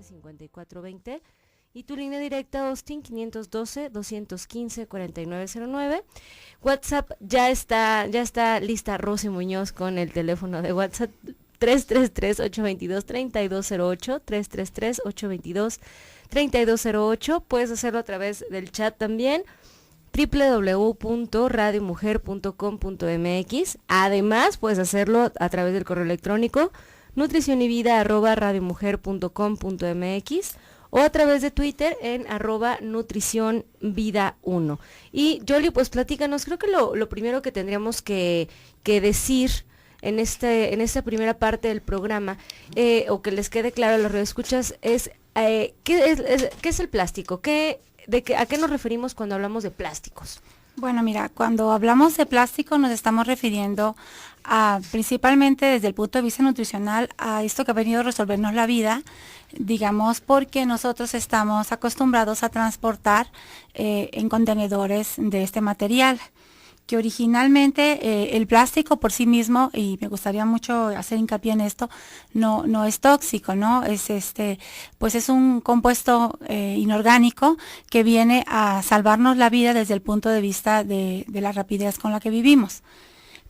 809-777-5420 y tu línea directa Austin 512-215-4909. WhatsApp ya está lista Rosy Muñoz con el teléfono de WhatsApp 333-822-3208, 333-822-3208. Puedes hacerlo a través del chat también, www.radiomujer.com.mx. Además, puedes hacerlo a través del correo electrónico nutricionyvida@radiomujer.com.mx o a través de Twitter en @nutricionvida1. Y Yoli, pues platícanos, creo que lo primero que tendríamos que decir en esta primera parte del programa, o que les quede claro a los radioescuchas, es ¿qué es el plástico? ¿A qué nos referimos cuando hablamos de plásticos? Bueno, mira, cuando hablamos de plástico nos estamos refiriendo principalmente desde el punto de vista nutricional a esto que ha venido a resolvernos la vida, digamos, porque nosotros estamos acostumbrados a transportar en contenedores de este material, que originalmente el plástico por sí mismo, y me gustaría mucho hacer hincapié en esto, no es tóxico, ¿no? Pues es un compuesto inorgánico que viene a salvarnos la vida desde el punto de vista de la rapidez con la que vivimos.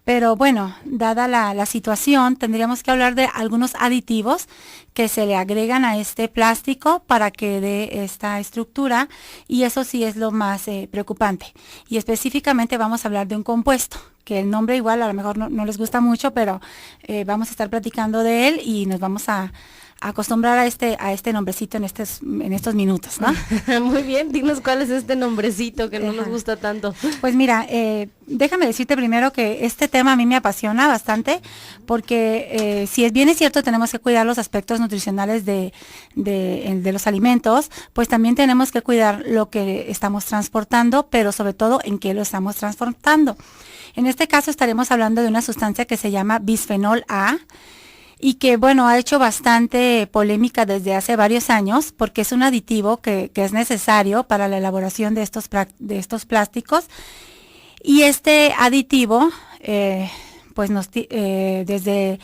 Pero bueno, dada la situación, tendríamos que hablar de algunos aditivos que se le agregan a este plástico para que dé esta estructura, y eso sí es lo más preocupante. Y específicamente vamos a hablar de un compuesto, que el nombre igual a lo mejor no les gusta mucho, pero vamos a estar platicando de él y nos vamos a acostumbrar a este nombrecito en estos minutos, ¿no? Muy bien, dinos cuál es este nombrecito que no nos gusta tanto. Pues mira, déjame decirte primero que este tema a mí me apasiona bastante, porque si bien es cierto tenemos que cuidar los aspectos nutricionales de los alimentos, pues también tenemos que cuidar lo que estamos transportando, pero sobre todo en qué lo estamos transportando. En este caso estaremos hablando de una sustancia que se llama bisfenol A, y que, bueno, ha hecho bastante polémica desde hace varios años, porque es un aditivo que es necesario para la elaboración de estos plásticos. Y este aditivo, desde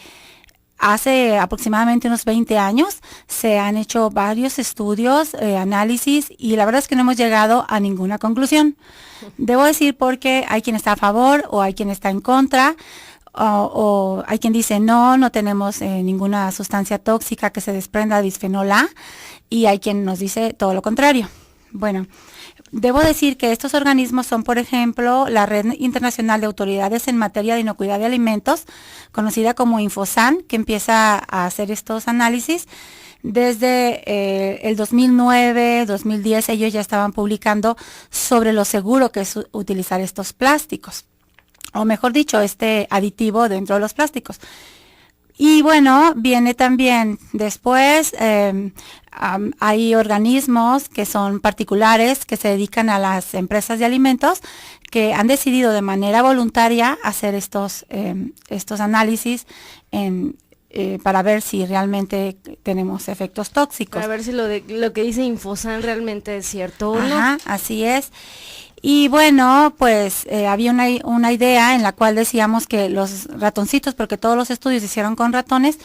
hace aproximadamente unos 20 años, se han hecho varios estudios, análisis, y la verdad es que no hemos llegado a ninguna conclusión. Debo decir porque hay quien está a favor o hay quien está en contra, o hay quien dice no tenemos ninguna sustancia tóxica que se desprenda de bisfenol A, y hay quien nos dice todo lo contrario. Bueno, debo decir que estos organismos son, por ejemplo, la Red Internacional de Autoridades en Materia de Inocuidad de Alimentos, conocida como Infosan, que empieza a hacer estos análisis. Desde el 2009, 2010, ellos ya estaban publicando sobre lo seguro que es utilizar estos plásticos, o mejor dicho, este aditivo dentro de los plásticos. Y bueno, viene también después, hay organismos que son particulares, que se dedican a las empresas de alimentos, que han decidido de manera voluntaria hacer estos análisis para ver si realmente tenemos efectos tóxicos. Para ver si lo que dice Infosan realmente es cierto o no. Ajá, así es. Y bueno, pues había una idea en la cual decíamos que los ratoncitos, porque todos los estudios se hicieron con ratones,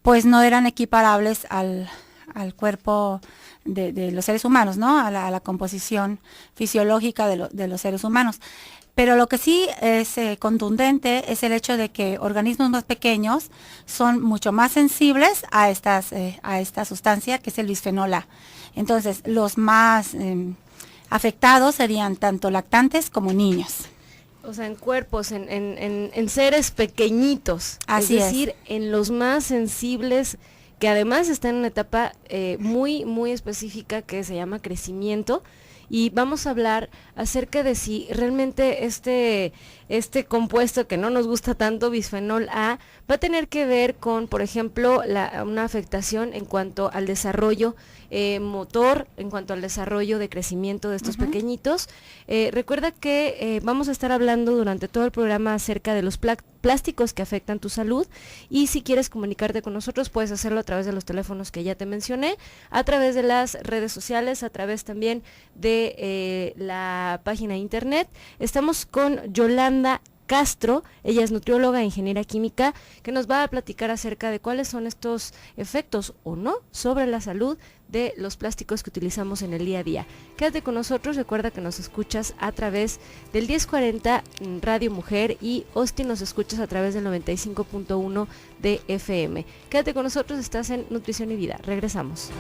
pues no eran equiparables al cuerpo de los seres humanos, ¿no? A la composición fisiológica de los seres humanos. Pero lo que sí es contundente es el hecho de que organismos más pequeños son mucho más sensibles a esta sustancia que es el bisfenol A. Entonces, los más afectados serían tanto lactantes como niños. O sea, en cuerpos, en seres pequeñitos. Así es decir, en los más sensibles, que además están en una etapa muy, muy específica que se llama crecimiento. Y vamos a hablar acerca de si realmente este compuesto que no nos gusta tanto, bisfenol A, va a tener que ver con, por ejemplo, una afectación en cuanto al desarrollo motor, en cuanto al desarrollo de crecimiento de estos pequeñitos. Recuerda que vamos a estar hablando durante todo el programa acerca de los plásticos que afectan tu salud, y si quieres comunicarte con nosotros puedes hacerlo a través de los teléfonos que ya te mencioné, a través de las redes sociales, a través también de la página de internet. Estamos con Yolanda Castro. Ella es nutrióloga e ingeniera química, que nos va a platicar acerca de cuáles son estos efectos o no sobre la salud de los plásticos que utilizamos en el día a día. Quédate con nosotros, recuerda que nos escuchas a través del 1040 Radio Mujer y Austin nos escuchas a través del 95.1 de FM. Quédate con nosotros, estás en Nutrición y Vida. Regresamos.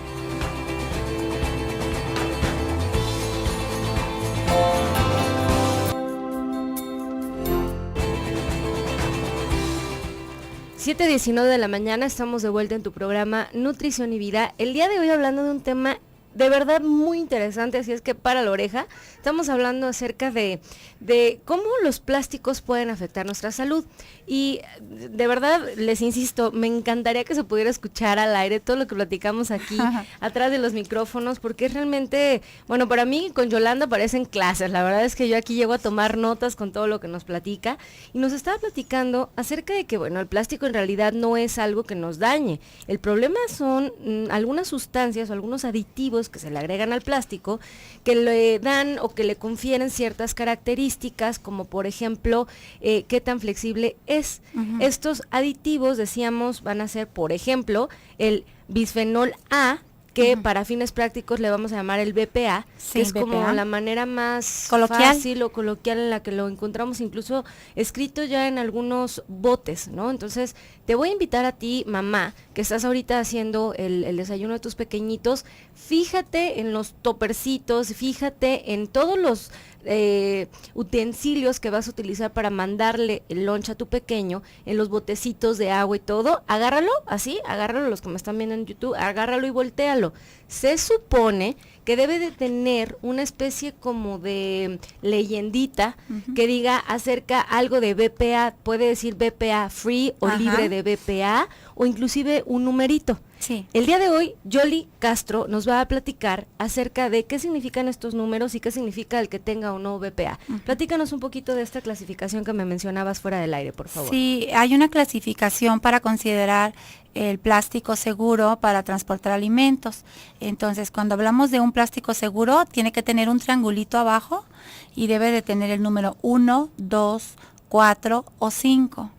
Siete 19 de la mañana, estamos de vuelta en tu programa Nutrición y Vida. El día de hoy hablando de un tema de verdad muy interesante, así es que para la oreja. Estamos hablando acerca de cómo los plásticos pueden afectar nuestra salud. Y de verdad, les insisto, me encantaría que se pudiera escuchar al aire todo lo que platicamos aquí, atrás de los micrófonos, porque es realmente, bueno, para mí con Yolanda parecen clases. La verdad es que yo aquí llego a tomar notas con todo lo que nos platica. Y nos estaba platicando acerca de que, bueno, el plástico en realidad no es algo que nos dañe. El problema son algunas sustancias o algunos aditivos que se le agregan al plástico, que le dan o que le confieren ciertas características, como por ejemplo, qué tan flexible es. Uh-huh. Estos aditivos, decíamos, van a ser, por ejemplo, el bisfenol A, que para fines prácticos le vamos a llamar el BPA, que es BPA, como la manera más fácil o coloquial en la que lo encontramos, incluso escrito ya en algunos botes, ¿no? Entonces, te voy a invitar a ti, mamá, que estás ahorita haciendo el desayuno de tus pequeñitos, fíjate en los topercitos, fíjate en todos los utensilios que vas a utilizar para mandarle el lunch a tu pequeño, en los botecitos de agua y todo, agárralo, los que me están viendo en YouTube, agárralo y voltéalo. Se supone que debe de tener una especie como de leyendita que diga acerca algo de BPA, puede decir BPA free o libre de BPA, o inclusive un numerito. Sí. El día de hoy, Yoli Castro nos va a platicar acerca de qué significan estos números y qué significa el que tenga o no BPA. Platícanos un poquito de esta clasificación que me mencionabas fuera del aire, por favor. Sí, hay una clasificación para considerar el plástico seguro para transportar alimentos. Entonces, cuando hablamos de un plástico seguro, tiene que tener un triangulito abajo y debe de tener el número 1, 2, 4 o 5.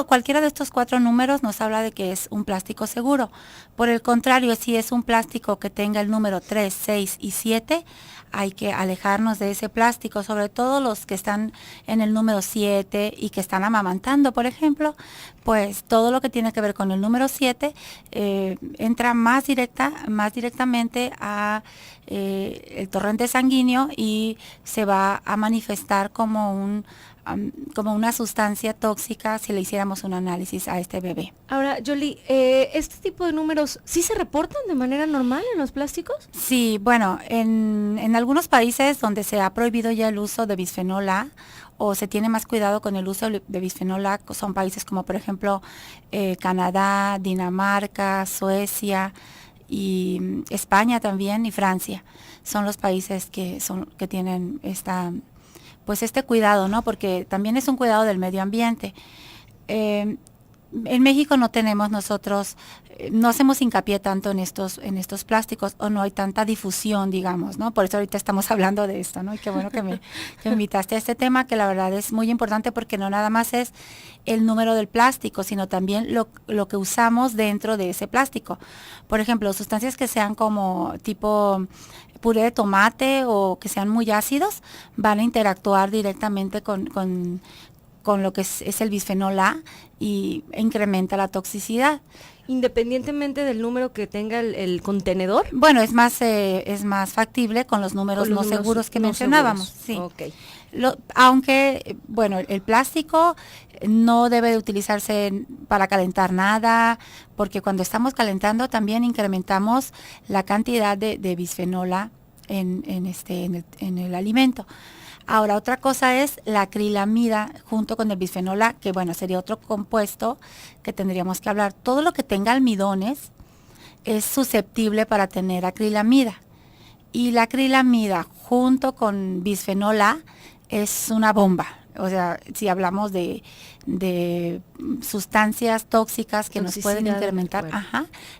Cualquiera de estos 4 números nos habla de que es un plástico seguro. Por el contrario, si es un plástico que tenga el número 3, 6 y 7, hay que alejarnos de ese plástico, sobre todo los que están en el número 7 y que están amamantando, por ejemplo, pues todo lo que tiene que ver con el número 7 entra más directamente a el torrente sanguíneo y se va a manifestar como una sustancia tóxica si le hiciéramos un análisis a este bebé. Ahora, Yoli, ¿este tipo de números sí se reportan de manera normal en los plásticos? Sí, bueno, en algunos países donde se ha prohibido ya el uso de bisfenol A, o se tiene más cuidado con el uso de bisfenol A, son países como por ejemplo Canadá, Dinamarca, Suecia y España también y Francia. Son los países que tienen este cuidado, ¿no? Porque también es un cuidado del medio ambiente. En México no tenemos nosotros, no hacemos hincapié tanto en estos plásticos, o no hay tanta difusión, digamos, ¿no? Por eso ahorita estamos hablando de esto, ¿no? Y qué bueno que me invitaste a este tema, que la verdad es muy importante, porque no nada más es el número del plástico, sino también lo que usamos dentro de ese plástico. Por ejemplo, sustancias que sean como tipo puré de tomate o que sean muy ácidos, van a interactuar directamente con lo que es el bisfenol A e incrementa la toxicidad. Independientemente del número que tenga el contenedor. Bueno, es más factible con los números no seguros que mencionábamos. Sí. Okay. Aunque, bueno, el plástico no debe de utilizarse para calentar nada, porque cuando estamos calentando también incrementamos la cantidad de bisfenol A en el alimento. Ahora, otra cosa es la acrilamida junto con el bisfenol A, que bueno, sería otro compuesto que tendríamos que hablar. Todo lo que tenga almidones es susceptible para tener acrilamida. Y la acrilamida junto con bisfenol A es una bomba. O sea, si hablamos de sustancias tóxicas que nos pueden incrementar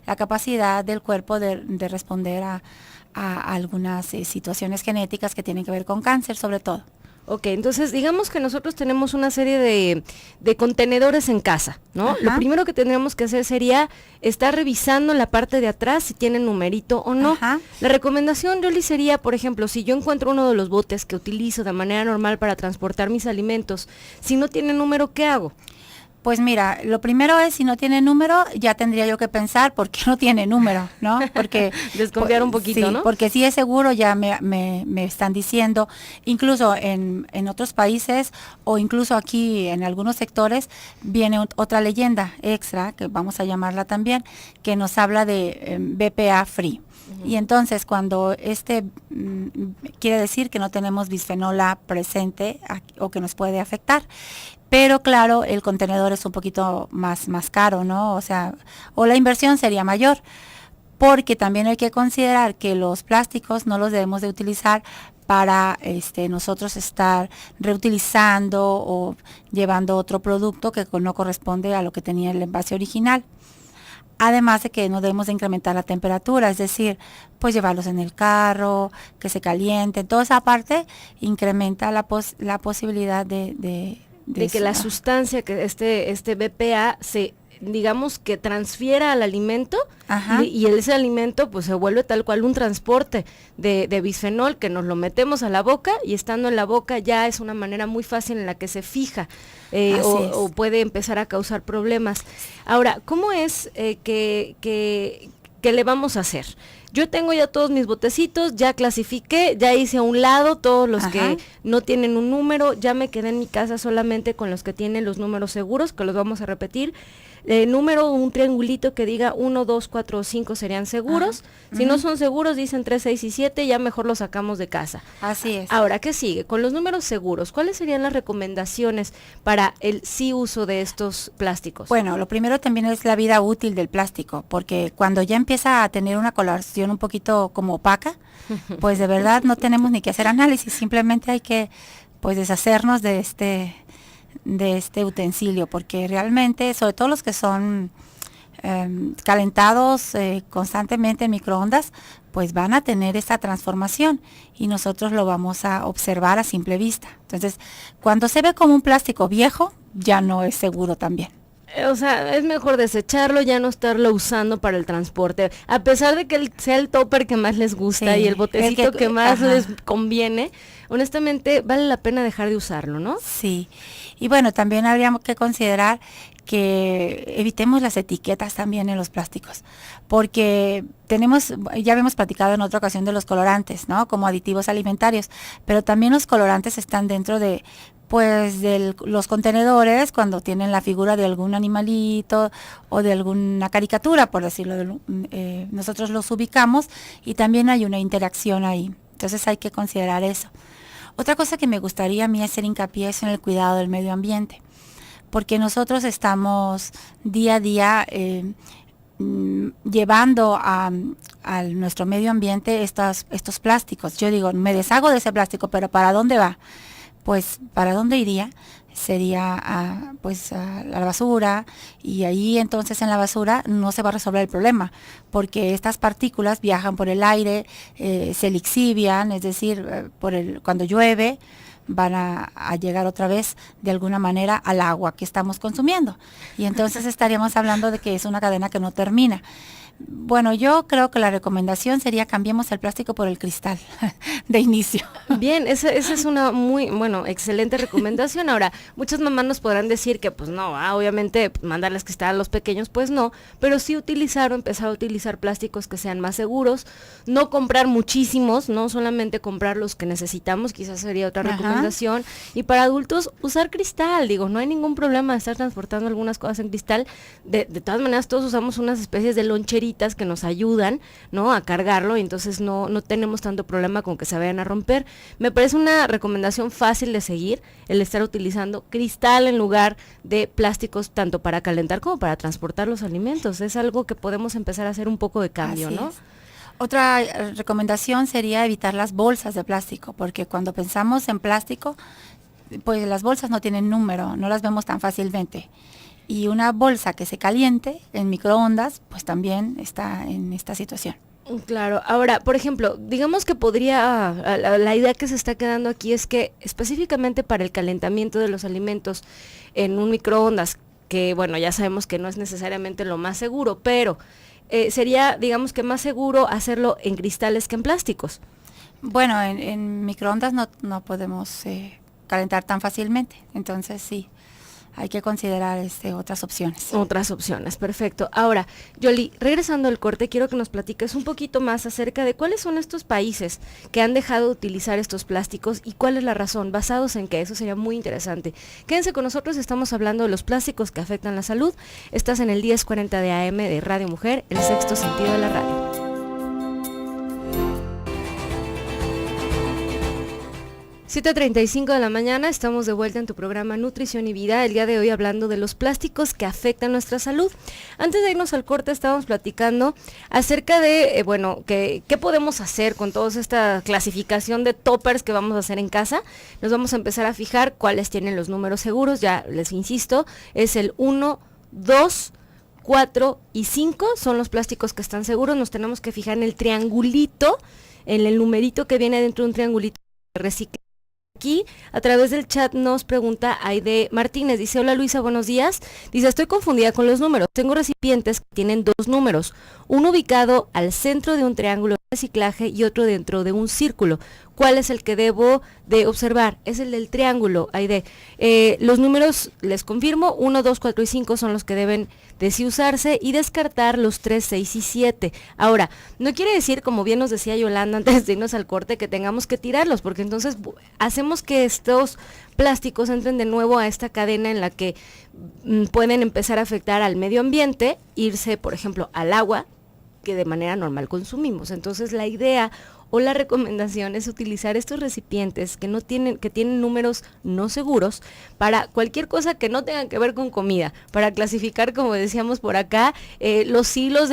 la capacidad del cuerpo de responder a algunas situaciones genéticas que tienen que ver con cáncer, sobre todo. Ok, entonces digamos que nosotros tenemos una serie de contenedores en casa, ¿no? Ajá. Lo primero que tendríamos que hacer sería estar revisando en la parte de atrás si tiene numerito o no. Ajá. La recomendación, Yoli, sería, por ejemplo, si yo encuentro uno de los botes que utilizo de manera normal para transportar mis alimentos, si no tiene número, ¿qué hago? Pues mira, lo primero es, si no tiene número, ya tendría yo que pensar por qué no tiene número, ¿no? Porque Desconfiar un poquito, sí, ¿no? porque si es seguro, ya me están diciendo, incluso en otros países o incluso aquí en algunos sectores, viene otra leyenda extra, que vamos a llamarla también, que nos habla de BPA free. Y entonces cuando quiere decir que no tenemos bisfenol A presente o que nos puede afectar. Pero claro, el contenedor es un poquito más caro, ¿no? O sea, o la inversión sería mayor, porque también hay que considerar que los plásticos no los debemos de utilizar para nosotros estar reutilizando o llevando otro producto que no corresponde a lo que tenía el envase original. Además de que no debemos de incrementar la temperatura, es decir, pues llevarlos en el carro, que se calienten, toda esa parte incrementa la posibilidad de que la sustancia, que este BPA digamos que transfiera al alimento y ese alimento pues se vuelve tal cual un transporte de bisfenol que nos lo metemos a la boca y estando en la boca ya es una manera muy fácil en la que se fija o puede empezar a causar problemas. Ahora, ¿cómo es que le vamos a hacer? Yo tengo ya todos mis botecitos, ya clasifiqué, ya hice a un lado todos los que no tienen un número, ya me quedé en mi casa solamente con los que tienen los números seguros, que los vamos a repetir. Número, un triangulito que diga 1, 2, 4 o 5 serían seguros. Si no son seguros, dicen 3, 6 y 7, ya mejor los sacamos de casa. Así es. Ahora, ¿qué sigue? Con los números seguros, ¿cuáles serían las recomendaciones para el sí uso de estos plásticos? Bueno, lo primero también es la vida útil del plástico, porque cuando ya empieza a tener una coloración un poquito como opaca, pues de verdad no tenemos ni que hacer análisis, simplemente hay que pues deshacernos de este utensilio, porque realmente, sobre todo los que son calentados constantemente en microondas, pues van a tener esta transformación y nosotros lo vamos a observar a simple vista. Entonces, cuando se ve como un plástico viejo, ya no es seguro también. O sea, es mejor desecharlo, ya no estarlo usando para el transporte. A pesar de que sea el topper que más les gusta y el botecito que más les conviene, honestamente vale la pena dejar de usarlo, ¿no? Sí. Y bueno, también habríamos que considerar que evitemos las etiquetas también en los plásticos, porque ya habíamos platicado en otra ocasión de los colorantes, ¿no? Como aditivos alimentarios, pero también los colorantes están dentro de los contenedores cuando tienen la figura de algún animalito o de alguna caricatura, por decirlo, nosotros los ubicamos y también hay una interacción ahí, entonces hay que considerar eso. Otra cosa que me gustaría a mí hacer hincapié es en el cuidado del medio ambiente, porque nosotros estamos día a día llevando a nuestro medio ambiente estos plásticos. Yo digo, me deshago de ese plástico, pero ¿para dónde va? Pues, ¿para dónde iría? Sería a la basura, y ahí entonces en la basura no se va a resolver el problema, porque estas partículas viajan por el aire, se lixivian, es decir, cuando llueve van a llegar otra vez de alguna manera al agua que estamos consumiendo, y entonces estaríamos hablando de que es una cadena que no termina. Bueno, yo creo que la recomendación sería cambiemos el plástico por el cristal de inicio. Bien, esa es una muy, excelente recomendación. Ahora, muchas mamás nos podrán decir que pues no, obviamente mandarles cristal a los pequeños, pues no, pero sí empezar a utilizar plásticos que sean más seguros, no comprar muchísimos, no solamente comprar los que necesitamos, quizás sería otra recomendación. Y para adultos, usar cristal, no hay ningún problema de estar transportando algunas cosas en cristal. De todas maneras, todos usamos unas especies de loncheritas que nos ayudan, ¿no?, a cargarlo, y entonces no tenemos tanto problema con que se vayan a romper. Me parece una recomendación fácil de seguir, el estar utilizando cristal en lugar de plásticos, tanto para calentar como para transportar los alimentos. Es algo que podemos empezar a hacer un poco de cambio, Así ¿no? es. Otra recomendación sería evitar las bolsas de plástico, porque cuando pensamos en plástico, pues las bolsas no tienen número, no las vemos tan fácilmente. Y una bolsa que se caliente en microondas, pues también está en esta situación. Claro, ahora, por ejemplo, digamos que podría, la idea que se está quedando aquí es que específicamente para el calentamiento de los alimentos en un microondas, que bueno, ya sabemos que no es necesariamente lo más seguro, pero sería, digamos que más seguro hacerlo en cristales que en plásticos. Bueno, en microondas no podemos calentar tan fácilmente, entonces sí, hay que considerar otras opciones. Otras opciones, perfecto. Ahora, Yoli, regresando al corte, quiero que nos platiques un poquito más acerca de cuáles son estos países que han dejado de utilizar estos plásticos y cuál es la razón, basados en qué. Eso sería muy interesante. Quédense con nosotros, estamos hablando de los plásticos que afectan la salud. Estás en el 1040 de AM de Radio Mujer, el sexto sentido de la radio. 7:35 de la mañana, estamos de vuelta en tu programa Nutrición y Vida, el día de hoy hablando de los plásticos que afectan nuestra salud. Antes de irnos al corte estábamos platicando acerca de, qué podemos hacer con toda esta clasificación de toppers que vamos a hacer en casa. Nos vamos a empezar a fijar cuáles tienen los números seguros, ya les insisto, es el 1, 2, 4 y 5, son los plásticos que están seguros. Nos tenemos que fijar en el triangulito, en el numerito que viene dentro de un triangulito de reciclaje. Aquí, a través del chat, nos pregunta Aide Martínez, dice, hola Luisa, buenos días, dice, estoy confundida con los números, tengo recipientes que tienen dos números, uno ubicado al centro de un triángulo de reciclaje y otro dentro de un círculo. ¿Cuál es el que debo de observar? Es el del triángulo, Aide. Los números, les confirmo, 1, 2, 4 y 5 son los que deben de sí usarse y descartar los 3, 6 y 7. Ahora, no quiere decir, como bien nos decía Yolanda antes de irnos al corte, que tengamos que tirarlos, porque entonces hacemos que estos plásticos entren de nuevo a esta cadena en la que pueden empezar a afectar al medio ambiente, irse, por ejemplo, al agua, que de manera normal consumimos. Entonces la idea o la recomendación es utilizar estos recipientes que tienen números no seguros para cualquier cosa que no tenga que ver con comida, para clasificar, como decíamos por acá, los hilos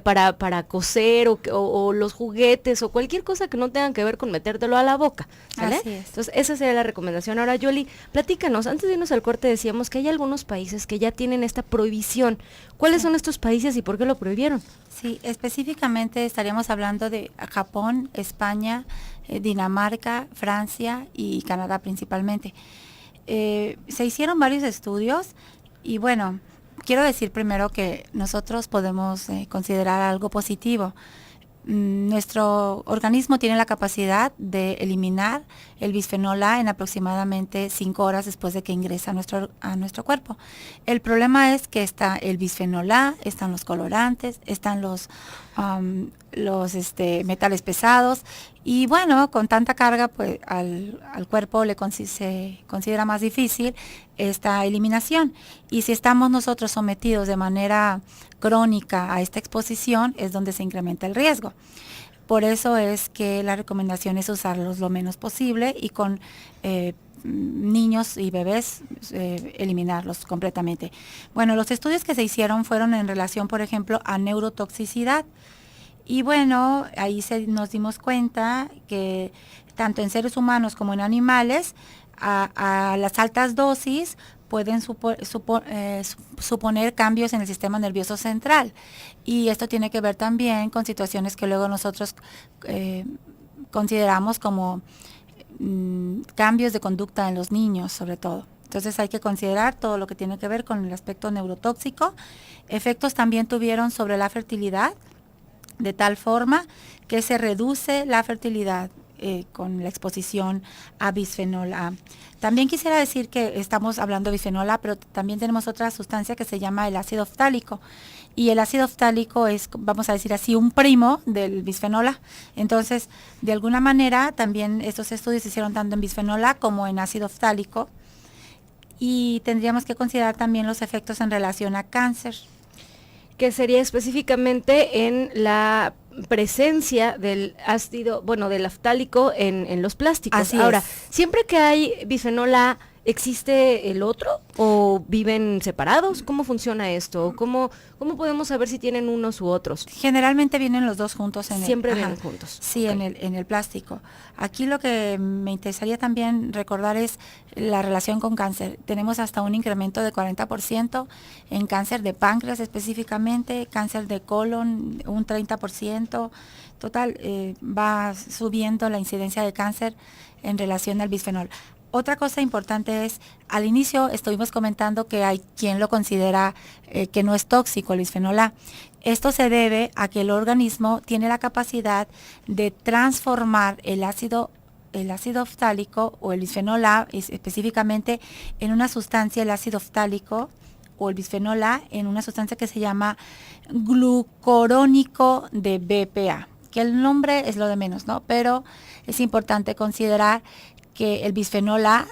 para coser o los juguetes o cualquier cosa que no tenga que ver con metértelo a la boca, ¿vale? Así es. Entonces esa sería la recomendación. Ahora, Yoli, platícanos, antes de irnos al corte decíamos que hay algunos países que ya tienen esta prohibición. ¿Cuáles son estos países y por qué lo prohibieron? Sí, específicamente estaríamos hablando de Japón, España, Dinamarca, Francia y Canadá principalmente. Se hicieron varios estudios y bueno, quiero decir primero que nosotros podemos considerar algo positivo. Nuestro organismo tiene la capacidad de eliminar el bisfenol A en aproximadamente 5 horas después de que ingresa a nuestro cuerpo. El problema es que está el bisfenol A, están los colorantes, están los metales pesados y bueno, con tanta carga pues al cuerpo se considera más difícil esta eliminación, y si estamos nosotros sometidos de manera crónica a esta exposición es donde se incrementa el riesgo. Por eso es que la recomendación es usarlos lo menos posible y con niños y bebés eliminarlos completamente. Bueno, los estudios que se hicieron fueron en relación, por ejemplo, a neurotoxicidad. Y bueno, ahí nos dimos cuenta que tanto en seres humanos como en animales, a las altas dosis pueden suponer cambios en el sistema nervioso central. Y esto tiene que ver también con situaciones que luego nosotros consideramos como cambios de conducta en los niños, sobre todo. Entonces hay que considerar todo lo que tiene que ver con el aspecto neurotóxico. Efectos también tuvieron sobre la fertilidad, de tal forma que se reduce la fertilidad con la exposición a bisfenol A. También quisiera decir que estamos hablando de bisfenol A, pero también tenemos otra sustancia que se llama el ácido ftálico. Y el ácido ftálico es, vamos a decir así, un primo del bisfenol A. Entonces, de alguna manera, también estos estudios se hicieron tanto en bisfenol A como en ácido ftálico. Y tendríamos que considerar también los efectos en relación a cáncer. Que sería específicamente en la presencia del ácido, del aftálico en los plásticos. Así Ahora, es. siempre que hay bisfenol A ¿existe el otro o viven separados? ¿Cómo funciona esto? ¿Cómo podemos saber si tienen unos u otros? Generalmente vienen los dos juntos Siempre vienen juntos. Sí, Okay. en el plástico. Aquí lo que me interesaría también recordar es la relación con cáncer. Tenemos hasta un incremento de 40% en cáncer de páncreas específicamente, cáncer de colon un 30%. Total, va subiendo la incidencia de cáncer en relación al bisfenol. Otra cosa importante es, al inicio estuvimos comentando que hay quien lo considera que no es tóxico el bisfenol A. Esto se debe a que el organismo tiene la capacidad de transformar el ácido oftálico o el bisfenol A específicamente en una sustancia, el ácido oftálico o el bisfenol A, en una sustancia que se llama glucurónico de BPA, que el nombre es lo de menos, ¿no? Pero es importante considerar que el bisfenol A,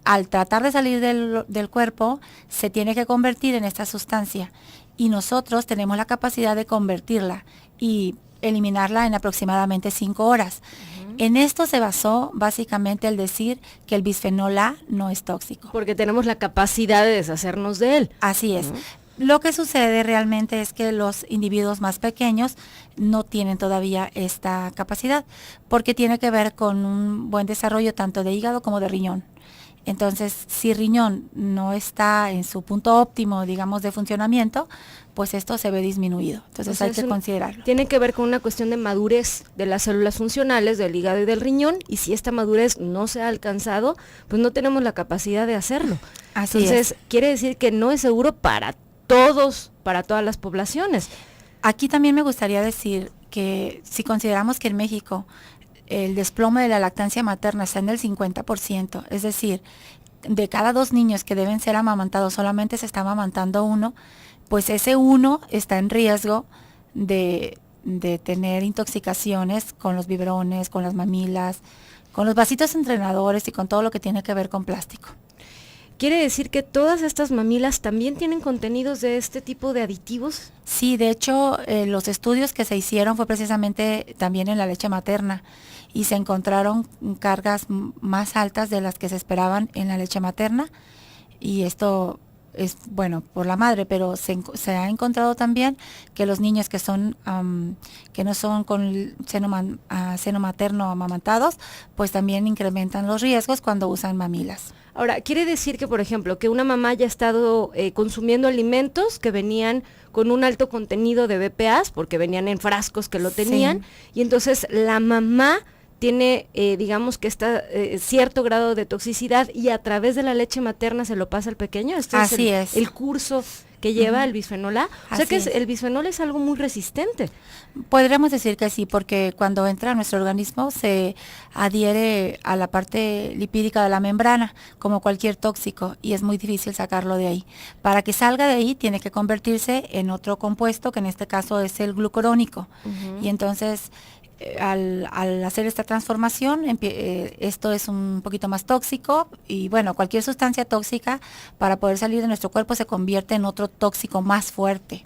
al tratar de salir del cuerpo, se tiene que convertir en esta sustancia y nosotros tenemos la capacidad de convertirla y eliminarla en aproximadamente 5 horas. En esto se basó básicamente el decir que el bisfenol A no es tóxico. Porque tenemos la capacidad de deshacernos de él. Así es. Lo que sucede realmente es que los individuos más pequeños no tienen todavía esta capacidad, porque tiene que ver con un buen desarrollo tanto de hígado como de riñón. Entonces, si riñón no está en su punto óptimo, digamos, de funcionamiento, pues esto se ve disminuido. Entonces hay que considerarlo. Tiene que ver con una cuestión de madurez de las células funcionales del hígado y del riñón, y si esta madurez no se ha alcanzado, pues no tenemos la capacidad de hacerlo. Así Entonces, quiere decir que no es seguro para todas las poblaciones. Aquí también me gustaría decir que si consideramos que en México el desplome de la lactancia materna está en el 50%, es decir, de cada 2 niños que deben ser amamantados, solamente se está amamantando uno, pues ese uno está en riesgo de tener intoxicaciones con los biberones, con las mamilas, con los vasitos entrenadores y con todo lo que tiene que ver con plástico. ¿Quiere decir que todas estas mamilas también tienen contenidos de este tipo de aditivos? Sí, de hecho, los estudios que se hicieron fue precisamente también en la leche materna y se encontraron cargas más altas de las que se esperaban en la leche materna, y esto es bueno por la madre, pero se ha encontrado también que los niños que no son con seno materno amamantados, pues también incrementan los riesgos cuando usan mamilas. Ahora, quiere decir que, por ejemplo, que una mamá haya estado consumiendo alimentos que venían con un alto contenido de BPAs, porque venían en frascos que lo tenían, sí. Y entonces la mamá tiene, digamos que está cierto grado de toxicidad y a través de la leche materna se lo pasa al pequeño. Así es. El curso que lleva el bisfenol A. O sea que el bisfenol es algo muy resistente. Podríamos decir que sí, porque cuando entra a nuestro organismo se adhiere a la parte lipídica de la membrana, como cualquier tóxico, y es muy difícil sacarlo de ahí. Para que salga de ahí tiene que convertirse en otro compuesto, que en este caso es el glucurónico. Y entonces al hacer esta transformación, esto es un poquito más tóxico, y bueno, cualquier sustancia tóxica para poder salir de nuestro cuerpo se convierte en otro tóxico más fuerte.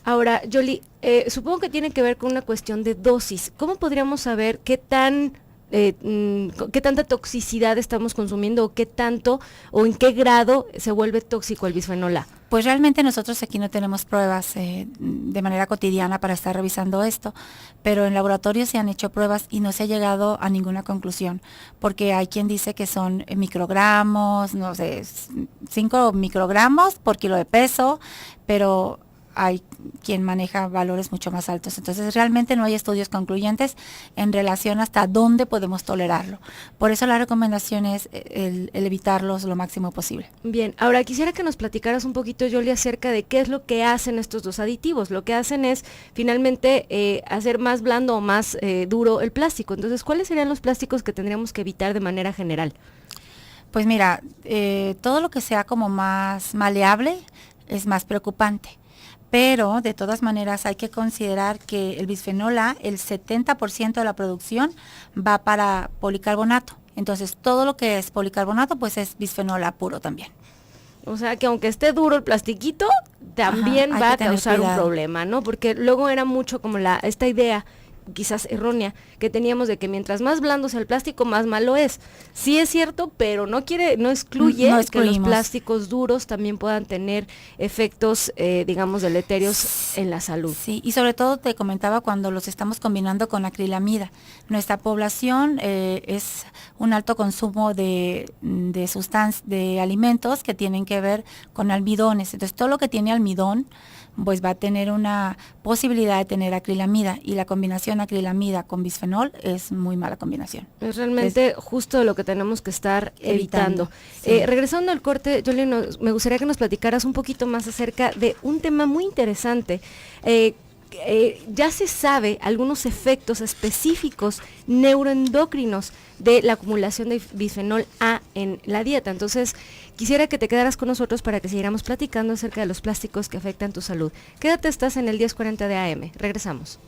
Ahora, Yoli, supongo que tiene que ver con una cuestión de dosis. ¿Cómo podríamos saber qué tanta toxicidad estamos consumiendo o qué tanto o en qué grado se vuelve tóxico el bisfenol A? Pues realmente nosotros aquí no tenemos pruebas de manera cotidiana para estar revisando esto, pero en laboratorio se han hecho pruebas y no se ha llegado a ninguna conclusión, porque hay quien dice que son microgramos, no sé, 5 microgramos por kilo de peso, pero hay quien maneja valores mucho más altos. Entonces realmente no hay estudios concluyentes en relación hasta dónde podemos tolerarlo. Por eso la recomendación es el evitarlos lo máximo posible. Bien, ahora quisiera que nos platicaras un poquito, Yoli, acerca de qué es lo que hacen estos dos aditivos. Lo que hacen es finalmente hacer más blando o más duro el plástico. Entonces, ¿cuáles serían los plásticos que tendríamos que evitar de manera general? Pues mira, todo lo que sea como más maleable es más preocupante. Pero de todas maneras hay que considerar que el bisfenol A, el 70% de la producción va para policarbonato. Entonces todo lo que es policarbonato pues es bisfenol A puro también. O sea que aunque esté duro el plastiquito, también va a causar un problema, ¿no? Porque luego era mucho como esta idea quizás errónea que teníamos de que mientras más blando sea el plástico, más malo es. Sí es cierto, pero no excluye que los plásticos duros también puedan tener efectos, digamos, deleterios en la salud. Sí, y sobre todo te comentaba cuando los estamos combinando con acrilamida. Nuestra población es un alto consumo de alimentos que tienen que ver con almidones. Entonces, todo lo que tiene almidón, pues va a tener una posibilidad de tener acrilamida, y la combinación acrilamida con bisfenol es muy mala combinación. Es realmente justo lo que tenemos que estar evitando. Sí. Regresando al corte, Yoli, me gustaría que nos platicaras un poquito más acerca de un tema muy interesante. Ya se sabe algunos efectos específicos neuroendocrinos de la acumulación de bisfenol A en la dieta. Entonces, quisiera que te quedaras con nosotros para que siguiéramos platicando acerca de los plásticos que afectan tu salud. Quédate, estás en el 1040 de AM. Regresamos.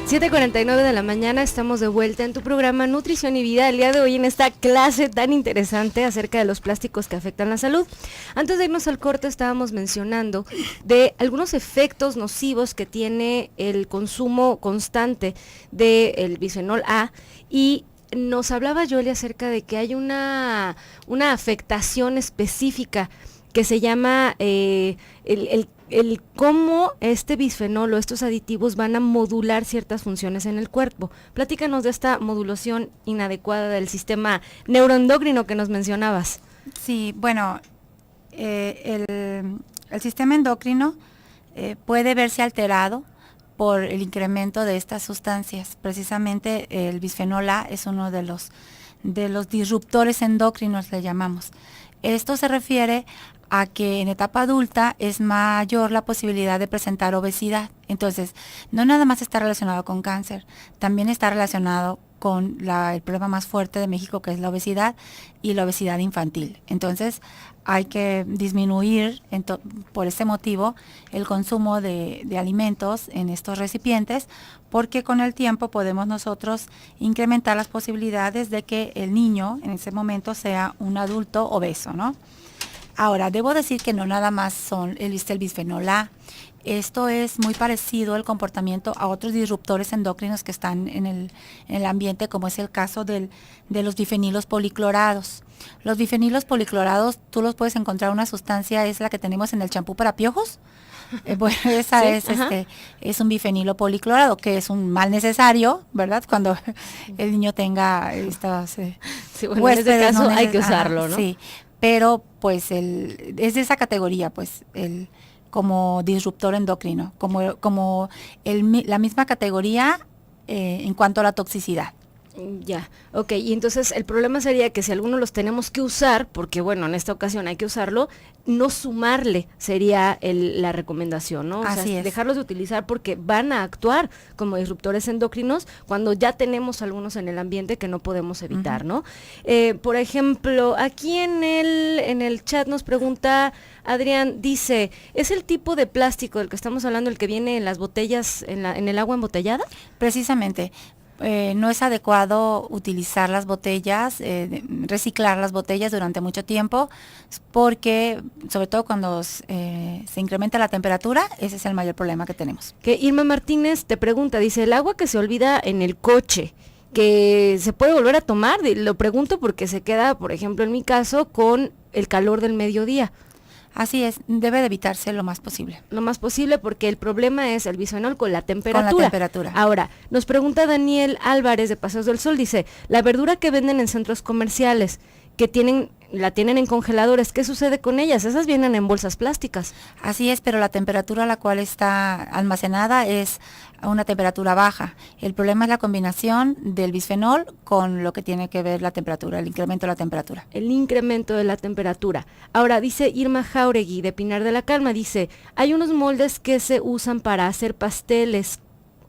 ...7:49 de la mañana, estamos de vuelta en tu programa Nutrición y Vida. El día de hoy en esta clase tan interesante acerca de los plásticos que afectan la salud. Antes de irnos al corte estábamos mencionando de algunos efectos nocivos que tiene el consumo constante del bisfenol A, y nos hablaba Yoli acerca de que hay una afectación específica que se llama el cómo este bisfenol o estos aditivos van a modular ciertas funciones en el cuerpo. Platícanos de esta modulación inadecuada del sistema neuroendocrino que nos mencionabas. Sí, bueno, el sistema endocrino puede verse alterado por el incremento de estas sustancias. Precisamente el bisfenol A es uno de los disruptores endocrinos, le llamamos. Esto se refiere a que en etapa adulta es mayor la posibilidad de presentar obesidad. Entonces, no nada más está relacionado con cáncer, también está relacionado con el problema más fuerte de México, que es la obesidad y la obesidad infantil. Entonces, hay que disminuir por este motivo el consumo de alimentos en estos recipientes, porque con el tiempo podemos nosotros incrementar las posibilidades de que el niño en ese momento sea un adulto obeso, ¿no? Ahora, debo decir que no nada más son el bisfenol A. Esto es muy parecido el comportamiento a otros disruptores endocrinos que están en el ambiente, como es el caso de los bifenilos policlorados. Los bifenilos policlorados, tú los puedes encontrar, una sustancia es la que tenemos en el champú para piojos. Bueno, esa ¿sí? Es un bifenilo policlorado, que es un mal necesario, ¿verdad? Cuando el niño tenga estas sí, bueno, en este caso hay que usarlo, ¿no? Sí, pero pues es de esa categoría, pues como disruptor endocrino, como la misma categoría en cuanto a la toxicidad. Ya, ok, y entonces el problema sería que si algunos los tenemos que usar, porque bueno, en esta ocasión hay que usarlo, no sumarle sería la recomendación, ¿no? Así es. Dejarlos de utilizar porque van a actuar como disruptores endocrinos cuando ya tenemos algunos en el ambiente que no podemos evitar, uh-huh. ¿no? Por ejemplo, aquí en el chat nos pregunta Adrián, dice, ¿es el tipo de plástico del que estamos hablando el que viene en las botellas, en el agua embotellada? Precisamente. No es adecuado utilizar las botellas, reciclar las botellas durante mucho tiempo, porque sobre todo cuando se incrementa la temperatura, ese es el mayor problema que tenemos. Que Irma Martínez te pregunta, dice, el agua que se olvida en el coche, que se puede volver a tomar, lo pregunto porque se queda, por ejemplo, en mi caso, con el calor del mediodía. Así es, debe de evitarse lo más posible. Lo más posible, porque el problema es el bisfenol con la temperatura. Con la temperatura. Ahora, nos pregunta Daniel Álvarez de Paseos del Sol, dice, la verdura que venden en centros comerciales, que la tienen en congeladores, ¿qué sucede con ellas? Esas vienen en bolsas plásticas. Así es, pero la temperatura a la cual está almacenada es a una temperatura baja. El problema es la combinación del bisfenol con lo que tiene que ver la temperatura, el incremento de la temperatura. El incremento de la temperatura. Ahora, dice Irma Jauregui de Pinar de la Calma, dice, hay unos moldes que se usan para hacer pasteles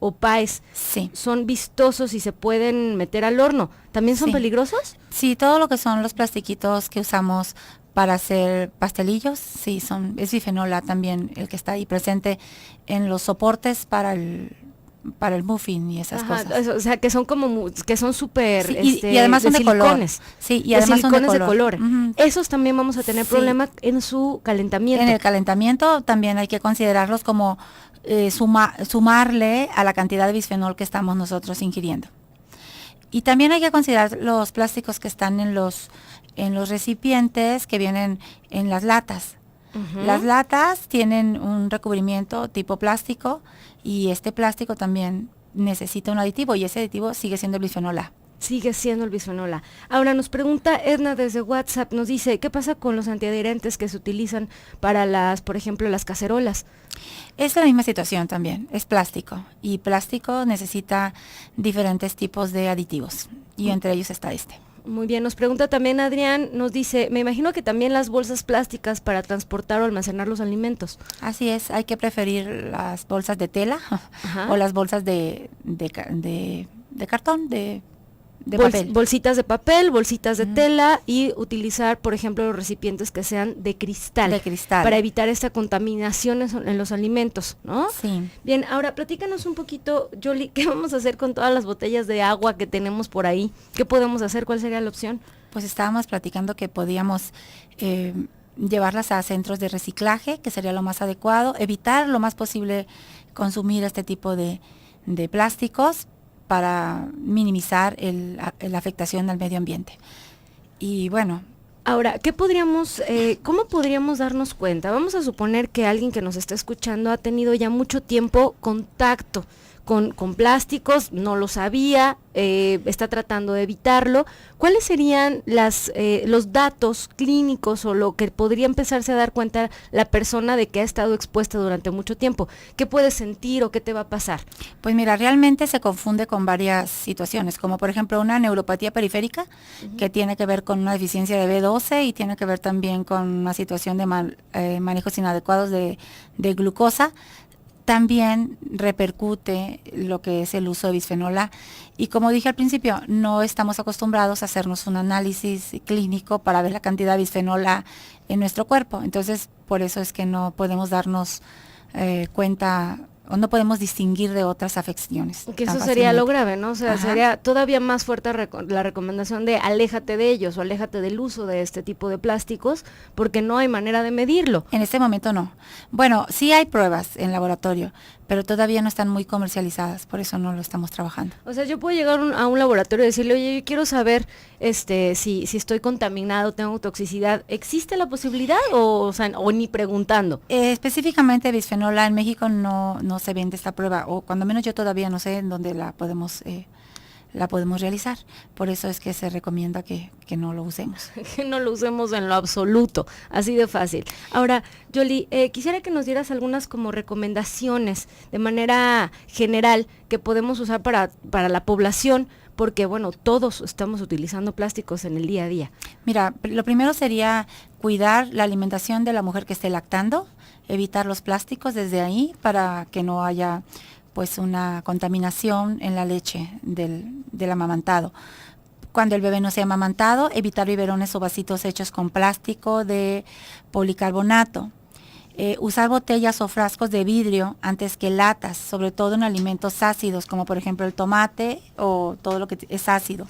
o pies, sí. Son vistosos y se pueden meter al horno. ¿También son peligrosos? Sí, todo lo que son los plastiquitos que usamos para hacer pastelillos, sí, es bifenol A también el que está ahí presente en los soportes para para el muffin y esas cosas. O sea, que son como, que son súper, sí, y además son de silicones. Color. Sí, y además son de color. Esos también vamos a tener sí. problema en su calentamiento. En el calentamiento también hay que considerarlos como sumarle a la cantidad de bisfenol que estamos nosotros ingiriendo. Y también hay que considerar los plásticos que están en los recipientes que vienen en las latas. Las latas tienen un recubrimiento tipo plástico y este plástico también necesita un aditivo y ese aditivo sigue siendo el bisfenol A. Sigue siendo el bisfenol A. Ahora nos pregunta Edna desde WhatsApp, nos dice, ¿qué pasa con los antiadherentes que se utilizan para por ejemplo, las cacerolas? Es la misma situación también, es plástico y plástico necesita diferentes tipos de aditivos y entre ellos está este. Muy bien, nos pregunta también Adrián, nos dice, me imagino que también las bolsas plásticas para transportar o almacenar los alimentos. Así es, hay que preferir las bolsas de tela o las bolsas de cartón, de papel. Bolsitas de papel, bolsitas de tela y utilizar, por ejemplo, los recipientes que sean de cristal. De cristal. Para evitar esta contaminación en los alimentos, ¿no? Sí. Bien, ahora platícanos un poquito, Yoli, ¿qué vamos a hacer con todas las botellas de agua que tenemos por ahí? ¿Qué podemos hacer? ¿Cuál sería la opción? Pues estábamos platicando que podíamos llevarlas a centros de reciclaje, que sería lo más adecuado, evitar lo más posible consumir este tipo de plásticos, para minimizar la afectación al medio ambiente. Y bueno. Ahora, ¿cómo podríamos darnos cuenta? Vamos a suponer que alguien que nos está escuchando ha tenido ya mucho tiempo contacto con plásticos, no lo sabía, está tratando de evitarlo. ¿Cuáles serían los datos clínicos o lo que podría empezarse a dar cuenta la persona de que ha estado expuesta durante mucho tiempo? ¿Qué puedes sentir o qué te va a pasar? Pues mira, realmente se confunde con varias situaciones, como por ejemplo una neuropatía periférica, que tiene que ver con una deficiencia de B12 y tiene que ver también con una situación de manejos inadecuados de glucosa. También repercute lo que es el uso de bisfenol A. Y como dije al principio, no estamos acostumbrados a hacernos un análisis clínico para ver la cantidad de bisfenol A en nuestro cuerpo. Entonces, por eso es que no podemos darnos cuenta o no podemos distinguir de otras afecciones. Que eso sería lo grave, ¿no? O sea, sería todavía más fuerte la recomendación de aléjate de ellos o aléjate del uso de este tipo de plásticos porque no hay manera de medirlo. En este momento no. Bueno, sí hay pruebas en laboratorio, pero todavía no están muy comercializadas, por eso no lo estamos trabajando. O sea, yo puedo llegar a un laboratorio y decirle, oye, yo quiero saber si estoy contaminado, tengo toxicidad. ¿Existe la posibilidad o ni preguntando? Específicamente bisfenol A en México no se vende esta prueba, o cuando menos yo todavía no sé en dónde la podemos realizar. Por eso es que se recomienda que no lo usemos. Que no lo usemos en lo absoluto, así de fácil. Ahora, Yoli, quisiera que nos dieras algunas como recomendaciones de manera general que podemos usar para la población, porque bueno, todos estamos utilizando plásticos en el día a día. Mira, lo primero sería cuidar la alimentación de la mujer que esté lactando, evitar los plásticos desde ahí para que no haya pues una contaminación en la leche del amamantado. Cuando el bebé no sea amamantado, evitar biberones o vasitos hechos con plástico de policarbonato. Usar botellas o frascos de vidrio antes que latas, sobre todo en alimentos ácidos, como por ejemplo el tomate o todo lo que es ácido.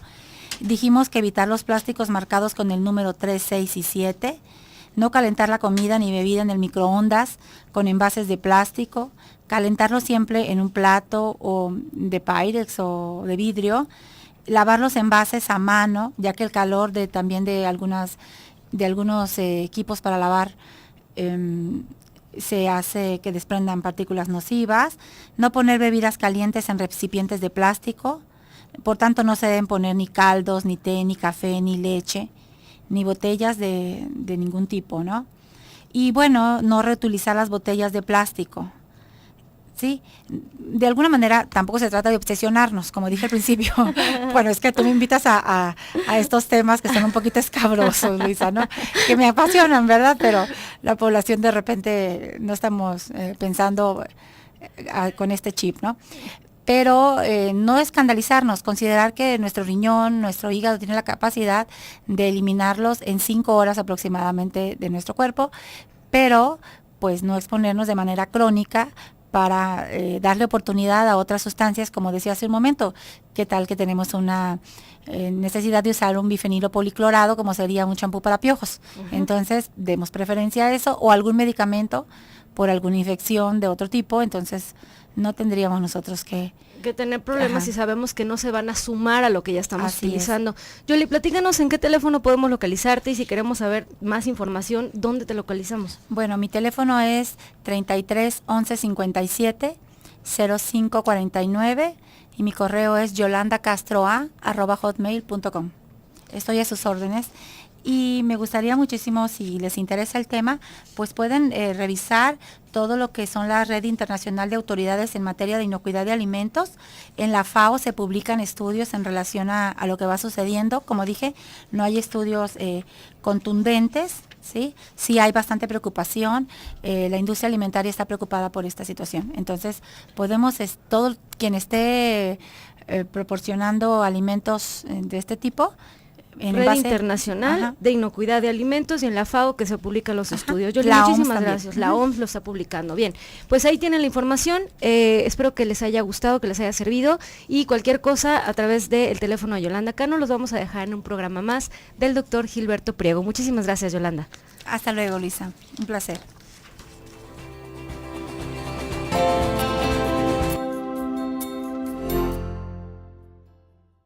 Dijimos que evitar los plásticos marcados con el número 3, 6 y 7. No calentar la comida ni bebida en el microondas con envases de plástico. Calentarlo siempre en un plato o de Pyrex o de vidrio. Lavar los envases a mano, ya que el calor también de algunos equipos para lavar se hace que desprendan partículas nocivas. No poner bebidas calientes en recipientes de plástico. Por tanto, no se deben poner ni caldos, ni té, ni café, ni leche, ni botellas de ningún tipo, ¿no? Y bueno, no reutilizar las botellas de plástico. ¿Sí? De alguna manera tampoco se trata de obsesionarnos, como dije al principio. Bueno, es que tú me invitas a estos temas que son un poquito escabrosos, Luisa, ¿no? Que me apasionan, ¿verdad? Pero la población de repente no estamos pensando con este chip, ¿no? Pero no escandalizarnos, considerar que nuestro riñón, nuestro hígado tiene la capacidad de eliminarlos en 5 horas aproximadamente de nuestro cuerpo, pero pues no exponernos de manera crónica para darle oportunidad a otras sustancias, como decía hace un momento. ¿Qué tal que tenemos una necesidad de usar un bifenilo policlorado, como sería un champú para piojos? Entonces, demos preferencia a eso, o algún medicamento por alguna infección de otro tipo, entonces no tendríamos nosotros que tener problemas si sabemos que no se van a sumar a lo que ya estamos Así utilizando. Yoli, platícanos en qué teléfono podemos localizarte y si queremos saber más información, ¿dónde te localizamos? Bueno, mi teléfono es 33 11 57 05 49 y mi correo es yolandacastroa@hotmail.com. Estoy a sus órdenes. Y me gustaría muchísimo, si les interesa el tema, pues pueden revisar todo lo que son la Red Internacional de Autoridades en materia de inocuidad de alimentos. En la FAO se publican estudios en relación a lo que va sucediendo. Como dije, no hay estudios contundentes, ¿sí? Sí hay bastante preocupación. La industria alimentaria está preocupada por esta situación. Entonces, podemos, todo quien esté proporcionando alimentos de este tipo, Red Internacional de Inocuidad de Alimentos, y en la FAO que se publican los estudios. Yoli, muchísimas gracias. La OMS lo está publicando. Bien, pues ahí tienen la información. Espero que les haya gustado, que les haya servido, y cualquier cosa a través del teléfono de Yolanda Cano los vamos a dejar en un programa más del doctor Gilberto Priego. Muchísimas gracias, Yolanda. Hasta luego, Luisa. Un placer.